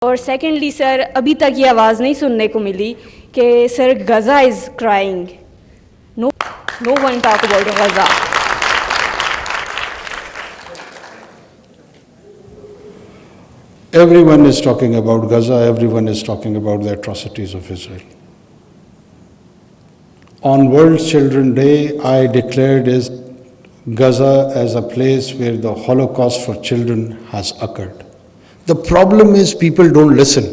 اور سیکنڈلی سر ابھی تک یہ آواز نہیں سننے کو ملی کہ sir Gaza is crying. No one talk about Gaza. Everyone is talking about Gaza, everyone is talking about the atrocities of Israel. On World Children's Day, I declared Gaza as a place where the Holocaust for children has occurred. The problem is people don't listen.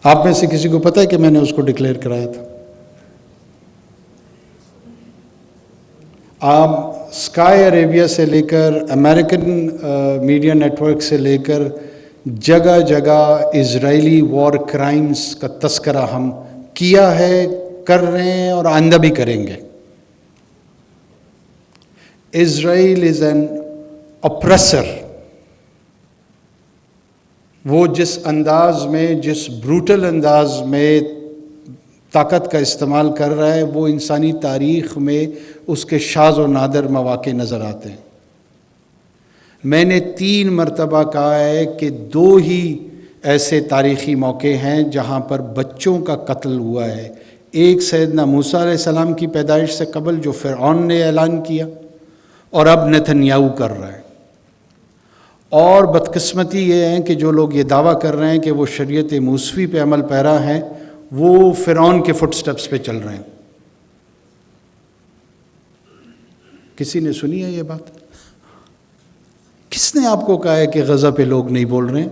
آپ میں سے کسی کو پتہ ہے کہ میں نے اس کو ڈکلیئر کرایا تھا؟ آپ اسکائی عربیہ سے لے کر امریکن میڈیا نیٹ ورک سے لے کر جگہ جگہ اسرائیلی وار کرائمز کا تذکرہ ہم کیا ہے، کر رہے ہیں اور آئندہ بھی کریں گے. اسرائیل از این اپریسر. وہ جس انداز میں، جس بروٹل انداز میں طاقت کا استعمال کر رہا ہے، وہ انسانی تاریخ میں اس کے شاذ و نادر مواقع نظر آتے ہیں. میں نے 3 مرتبہ کہا ہے کہ 2 ہی ایسے تاریخی موقع ہیں جہاں پر بچوں کا قتل ہوا ہے. ایک سیدنا موسیٰ علیہ السلام کی پیدائش سے قبل جو فرعون نے اعلان کیا، اور اب نتنیاہو کر رہا ہے. اور بدقسمتی یہ ہے کہ جو لوگ یہ دعویٰ کر رہے ہیں کہ وہ شریعت موسوی پہ عمل پیرا ہیں، وہ فرعون کے فٹ سٹیپس پہ چل رہے ہیں. کسی نے سنی ہے یہ بات؟ کس نے آپ کو کہا ہے کہ غزہ پہ لوگ نہیں بول رہے ہیں؟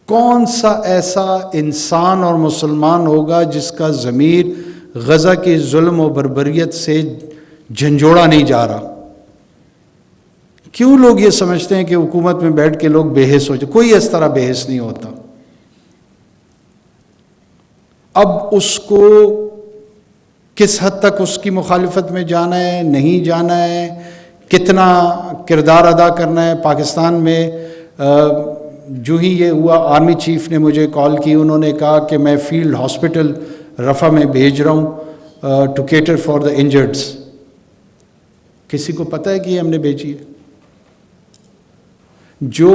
کون سا ایسا انسان اور مسلمان ہوگا جس کا ضمیر غزہ کے ظلم و بربریت سے جھنجھوڑا نہیں جا رہا؟ کیوں لوگ یہ سمجھتے ہیں کہ حکومت میں بیٹھ کے لوگ بے حس ہو جائے؟ کوئی اس طرح بے حس نہیں ہوتا. اب اس کو کس حد تک اس کی مخالفت میں جانا ہے، نہیں جانا ہے، کتنا کردار ادا کرنا ہے. پاکستان میں جو ہی یہ ہوا، آرمی چیف نے مجھے کال کی، انہوں نے کہا کہ میں فیلڈ ہاسپٹل رفح میں بھیج رہا ہوں ٹو کیٹر فار دا انجرڈس. کسی کو پتہ ہے کہ یہ ہم نے بھیجی ہے؟ جو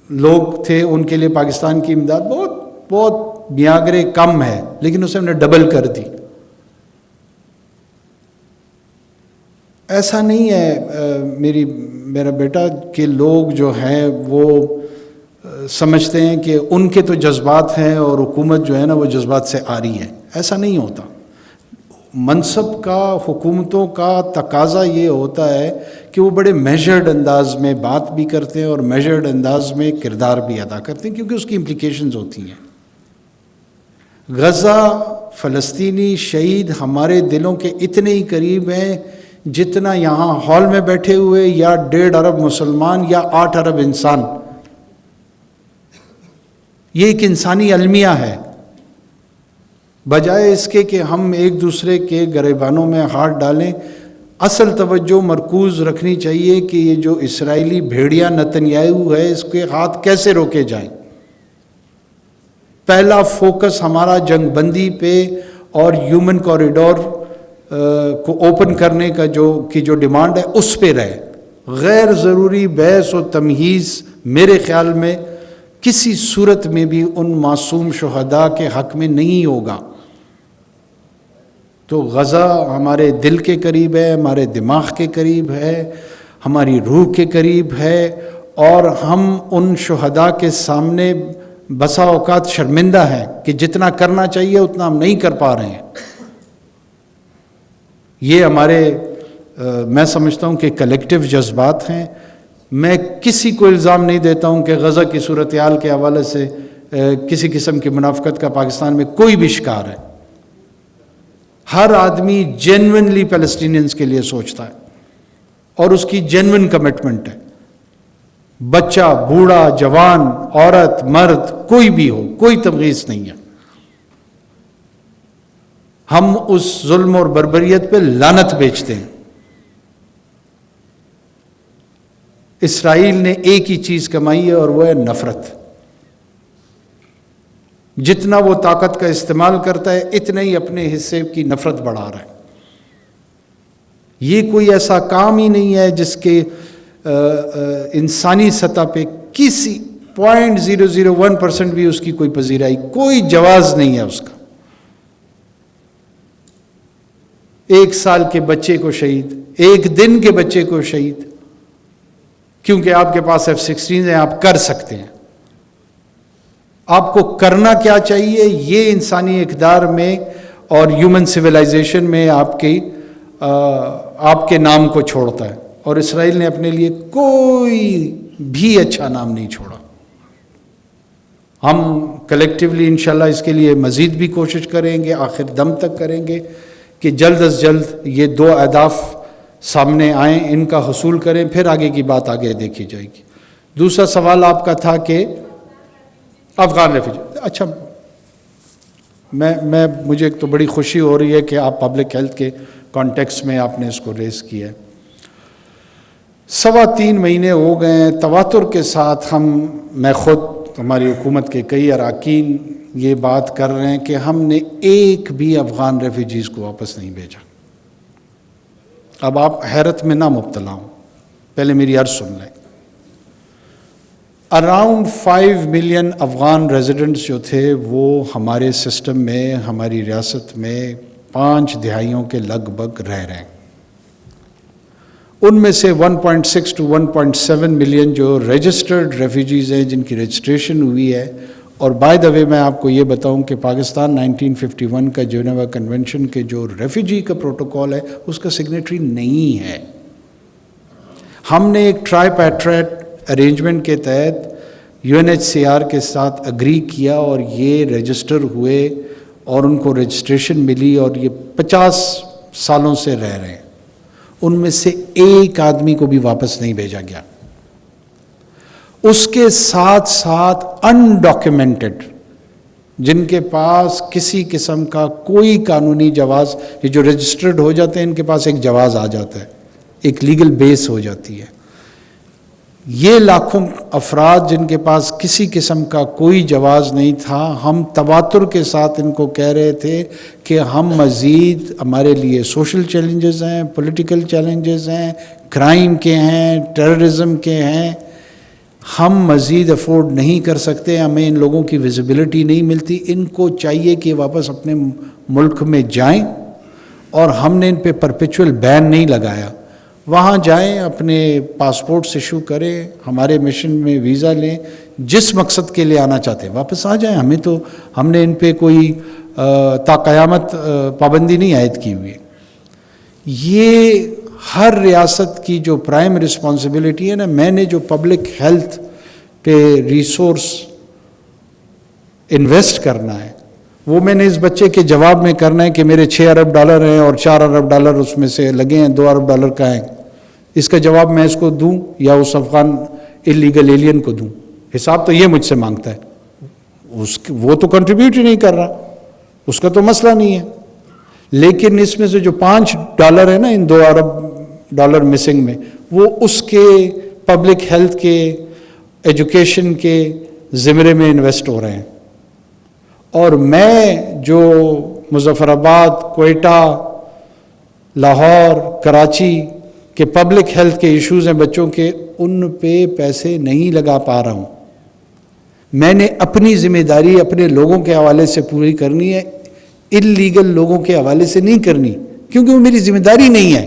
لوگ تھے ان کے لیے پاکستان کی امداد بہت میاگرے کم ہے، لیکن اسے ہم نے ڈبل کر دی. ایسا نہیں ہے میرا بیٹا کہ لوگ جو ہیں وہ سمجھتے ہیں کہ ان کے تو جذبات ہیں اور حکومت جو ہے نا وہ جذبات سے آ رہی ہے. ایسا نہیں ہوتا. منصب کا، حکومتوں کا تقاضا یہ ہوتا ہے کہ وہ بڑے میجرڈ انداز میں بات بھی کرتے ہیں اور میجرڈ انداز میں کردار بھی ادا کرتے ہیں، کیونکہ اس کی امپلیکیشنز ہوتی ہیں. غزہ، فلسطینی شہید ہمارے دلوں کے اتنے ہی قریب ہیں جتنا یہاں ہال میں بیٹھے ہوئے یا 1.5 ارب مسلمان یا 8 ارب انسان. یہ ایک انسانی المیہ ہے. بجائے اس کے کہ ہم ایک دوسرے کے گریبانوں میں ہاتھ ڈالیں، اصل توجہ مرکوز رکھنی چاہیے کہ یہ جو اسرائیلی بھیڑیا نتنیاہو ہے اس کے ہاتھ کیسے روکے جائیں. پہلا فوکس ہمارا جنگ بندی پہ اور ہیومن کوریڈور کو اوپن کرنے کا جو ڈیمانڈ ہے اس پہ رہے. غیر ضروری بحث و تمہیز میرے خیال میں کسی صورت میں بھی ان معصوم شہداء کے حق میں نہیں ہوگا. تو غزہ ہمارے دل کے قریب ہے، ہمارے دماغ کے قریب ہے، ہماری روح کے قریب ہے، اور ہم ان شہداء کے سامنے بسا اوقات شرمندہ ہیں کہ جتنا کرنا چاہیے اتنا ہم نہیں کر پا رہے ہیں. یہ ہمارے میں سمجھتا ہوں کہ کلیکٹیو جذبات ہیں. میں کسی کو الزام نہیں دیتا ہوں کہ غزہ کی صورتحال کے حوالے سے کسی قسم کی منافقت کا پاکستان میں کوئی بھی شکار ہے. ہر آدمی جینوئنلی پیلسٹینینز کے لیے سوچتا ہے اور اس کی جینوئن کمٹمنٹ ہے. بچہ، بوڑھا، جوان، عورت، مرد، کوئی بھی ہو، کوئی تمیز نہیں ہے. ہم اس ظلم اور بربریت پہ لعنت بیچتے ہیں. اسرائیل نے ایک ہی چیز کمائی ہے اور وہ ہے نفرت. جتنا وہ طاقت کا استعمال کرتا ہے اتنا ہی اپنے حصے کی نفرت بڑھا رہا ہے. یہ کوئی ایسا کام ہی نہیں ہے جس کے انسانی سطح پہ کسی 0.001% بھی اس کی کوئی پذیرائی، کوئی جواز نہیں ہے اس کا. 1 سال کے بچے کو شہید، 1 دن کے بچے کو شہید، کیونکہ آپ کے پاس F-16 ہیں، آپ کر سکتے ہیں. آپ کو کرنا کیا چاہیے؟ یہ انسانی اقدار میں اور ہیومن سویلائزیشن میں آپ کے نام کو چھوڑتا ہے. اور اسرائیل نے اپنے لیے کوئی بھی اچھا نام نہیں چھوڑا. ہم کلیکٹیولی انشاءاللہ اس کے لیے مزید بھی کوشش کریں گے، آخر دم تک کریں گے کہ جلد از جلد یہ 2 اہداف سامنے آئیں، ان کا حصول کریں، پھر آگے کی بات آگے دیکھی جائے گی. دوسرا سوال آپ کا تھا کہ افغان ریفیوجی. اچھا، مجھے ایک تو بڑی خوشی ہو رہی ہے کہ آپ پبلک ہیلتھ کے کانٹیکس میں آپ نے اس کو ریز کیا ہے. 3.25 مہینے ہو گئے ہیں تواتر کے ساتھ میں خود، ہماری حکومت کے کئی اراکین یہ بات کر رہے ہیں کہ ہم نے ایک بھی افغان ریفیوجیز کو واپس نہیں بھیجا. اب آپ حیرت میں نہ مبتلا ہوں، پہلے میری عرض سن لیں. اراؤنڈ 5 ملین افغان ریزیڈنٹس جو تھے وہ ہمارے سسٹم میں، ہماری ریاست میں 5 دہائیوں کے لگ بھگ رہ رہے ہیں. ان میں سے 1.6 to 1.7 ملین جو رجسٹرڈ ریفیوجیز ہیں، جن کی رجسٹریشن ہوئی ہے. اور بائی دا وے میں آپ کو یہ بتاؤں کہ پاکستان 1951 کا جنیوا کنونشن کے جو ریفیوجی کا پروٹوکول ہے اس کا سگنیٹری نہیں ہے. ہم نے ایک ٹرائی پیٹریٹ ارینجمنٹ کے تحت UNHCR کے ساتھ اگری کیا اور یہ رجسٹر ہوئے اور ان کو رجسٹریشن ملی اور یہ 50 سالوں سے رہ رہے ہیں. ان میں سے ایک آدمی کو بھی واپس نہیں بھیجا گیا. اس کے ساتھ ساتھ انڈاکیومنٹڈ، جن کے پاس کسی قسم کا کوئی قانونی جواز، یہ جو رجسٹرڈ ہو جاتے ہیں ان کے پاس ایک جواز آ جاتا ہے، ایک لیگل بیس ہو جاتی ہے. یہ لاکھوں افراد جن کے پاس کسی قسم کا کوئی جواز نہیں تھا، ہم تواتر کے ساتھ ان کو کہہ رہے تھے کہ ہم مزید، ہمارے لیے سوشل چیلنجز ہیں، پولیٹیکل چیلنجز ہیں، کرائم کے ہیں، ٹیررزم کے ہیں، ہم مزید افورڈ نہیں کر سکتے، ہمیں ان لوگوں کی ویزیبلٹی نہیں ملتی. ان کو چاہیے کہ واپس اپنے ملک میں جائیں، اور ہم نے ان پہ پرپیچول بین نہیں لگایا. وہاں جائیں، اپنے پاسپورٹس ایشو کریں، ہمارے مشن میں ویزا لیں، جس مقصد کے لیے آنا چاہتے ہیں واپس آ جائیں. ہم نے ان پہ کوئی تا قیامت پابندی نہیں عائد کی ہوئی. یہ ہر ریاست کی جو پرائم رسپانسبلٹی ہے نا، میں نے جو پبلک ہیلتھ پہ ریسورس انویسٹ کرنا ہے وہ میں نے اس بچے کے جواب میں کرنا ہے کہ میرے $6 ارب ہیں اور $4 ارب اس میں سے لگے ہیں، $2 ارب کا ہے. اس کا جواب میں اس کو دوں یا اس افغان اللیگل ایلین کو دوں؟ حساب تو یہ مجھ سے مانگتا ہے. وہ تو کنٹریبیوٹ ہی نہیں کر رہا، اس کا تو مسئلہ نہیں ہے. لیکن اس میں سے جو $5 ہے نا، ان $2 ارب مسنگ میں، وہ اس کے پبلک ہیلتھ کے، ایجوکیشن کے زمرے میں انویسٹ ہو رہے ہیں. اور میں جو مظفر آباد، کوئٹہ، لاہور، کراچی کے پبلک ہیلتھ کے ایشوز ہیں بچوں کے، ان پہ پیسے نہیں لگا پا رہا ہوں. میں نے اپنی ذمہ داری اپنے لوگوں کے حوالے سے پوری کرنی ہے، اللیگل لوگوں کے حوالے سے نہیں کرنی، کیونکہ وہ میری ذمہ داری نہیں ہے.